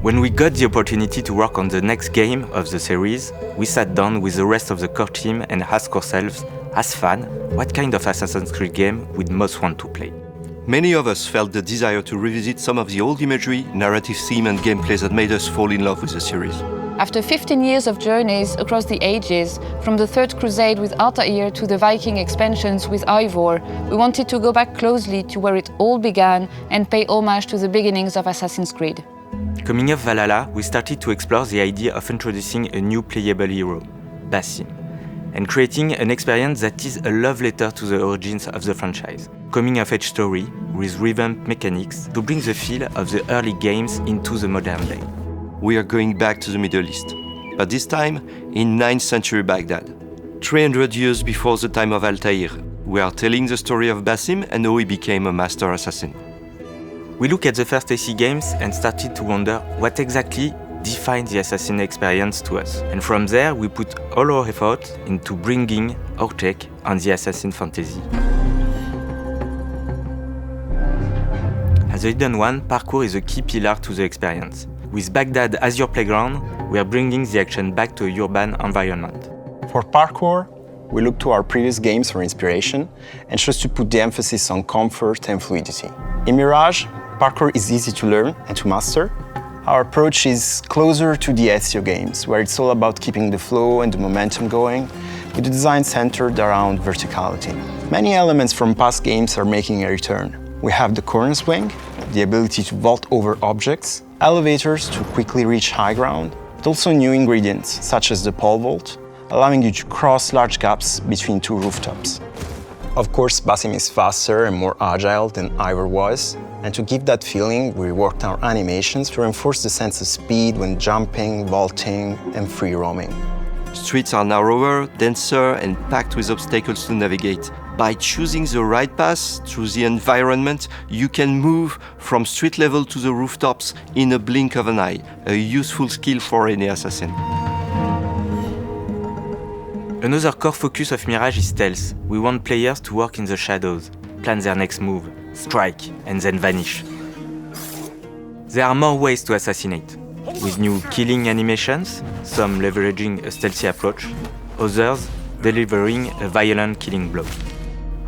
When we got the opportunity to work on the next game of the series, we sat down with the rest of the core team and asked ourselves, as fans, what kind of Assassin's Creed game we'd most want to play. Many of us felt the desire to revisit some of the old imagery, narrative theme and gameplay that made us fall in love with the series. After 15 years of journeys across the ages, from the Third Crusade with Altair to the Viking expansions with Ivor, we wanted to go back closely to where it all began and pay homage to the beginnings of Assassin's Creed. Coming off Valhalla, we started to explore the idea of introducing a new playable hero, Basim, and creating an experience that is a love letter to the origins of the franchise. Coming-of-age story with revamped mechanics to bring the feel of the early games into the modern day. We are going back to the Middle East, but this time in 9th century Baghdad. 300 years before the time of Altair, we are telling the story of Basim and how he became a master assassin. We looked at the first AC games and started to wonder what exactly defined the assassin experience to us. And from there, we put all our effort into bringing our take on the assassin fantasy. As the Hidden One, parkour is a key pillar to the experience. With Baghdad as your playground, we are bringing the action back to a urban environment. For parkour, we look to our previous games for inspiration and chose to put the emphasis on comfort and fluidity. In Mirage, parkour is easy to learn and to master. Our approach is closer to the Ezio games, where it's all about keeping the flow and the momentum going, with the design centered around verticality. Many elements from past games are making a return. We have the corner swing, the ability to vault over objects, elevators to quickly reach high ground, but also new ingredients, such as the pole vault, allowing you to cross large gaps between two rooftops. Of course, Basim is faster and more agile than Ivor was, and to give that feeling, we reworked our animations to reinforce the sense of speed when jumping, vaulting, and free roaming. Streets are narrower, denser, and packed with obstacles to navigate. By choosing the right path through the environment, you can move from street level to the rooftops in a blink of an eye, a useful skill for any assassin. Another core focus of Mirage is stealth. We want players to work in the shadows, plan their next move, strike, and then vanish. There are more ways to assassinate, with new killing animations, some leveraging a stealthy approach, others delivering a violent killing blow.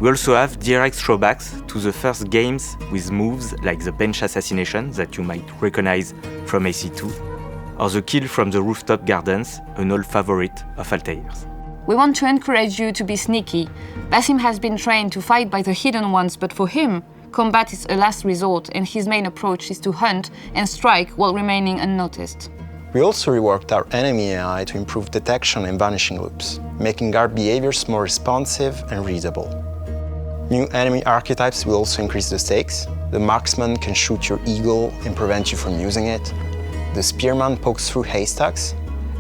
We also have direct throwbacks to the first games with moves like the bench assassination that you might recognize from AC2, or the kill from the rooftop gardens, an old favorite of Altair's. We want to encourage you to be sneaky. Basim has been trained to fight by the Hidden Ones, but for him, combat is a last resort and his main approach is to hunt and strike while remaining unnoticed. We also reworked our enemy AI to improve detection and vanishing loops, making guard behaviors more responsive and readable. New enemy archetypes will also increase the stakes. The marksman can shoot your eagle and prevent you from using it. The spearman pokes through haystacks,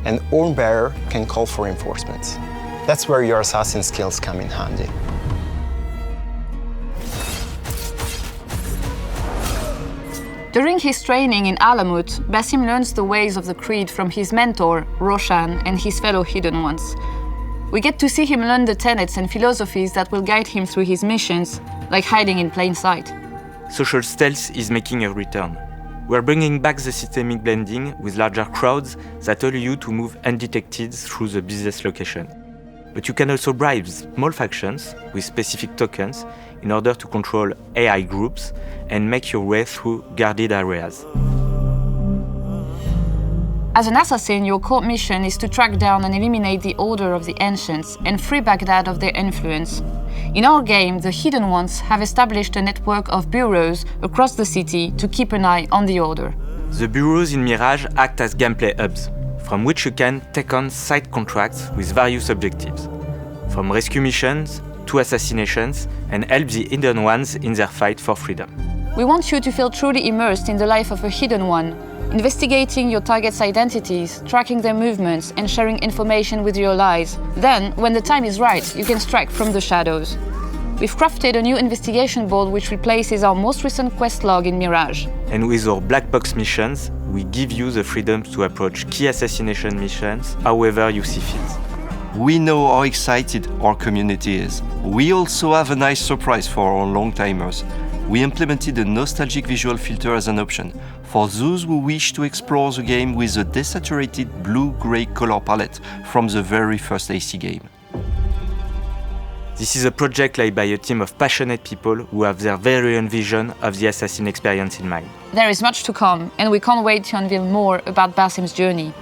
and Hornbearer can call for reinforcements. That's where your assassin skills come in handy. During his training in Alamut, Basim learns the ways of the Creed from his mentor, Roshan, and his fellow Hidden Ones. We get to see him learn the tenets and philosophies that will guide him through his missions, like hiding in plain sight. Social stealth is making a return. We're bringing back the systemic blending with larger crowds that allow you to move undetected through the business location. But you can also bribe small factions with specific tokens in order to control AI groups and make your way through guarded areas. As an assassin, your core mission is to track down and eliminate the Order of the Ancients and free Baghdad of their influence. In our game, the Hidden Ones have established a network of bureaus across the city to keep an eye on the Order. The bureaus in Mirage act as gameplay hubs, from which you can take on side contracts with various objectives, from rescue missions to assassinations, and help the Hidden Ones in their fight for freedom. We want you to feel truly immersed in the life of a Hidden One, investigating your target's identities, tracking their movements, and sharing information with your allies. Then, when the time is right, you can strike from the shadows. We've crafted a new investigation board which replaces our most recent quest log in Mirage. And with our black box missions, we give you the freedom to approach key assassination missions however you see fit. We know how excited our community is. We also have a nice surprise for our long-timers. We implemented a nostalgic visual filter as an option for those who wish to explore the game with a desaturated blue-grey color palette from the very first AC game. This is a project led by a team of passionate people who have their very own vision of the Assassin experience in mind. There is much to come, and we can't wait to unveil more about Basim's journey.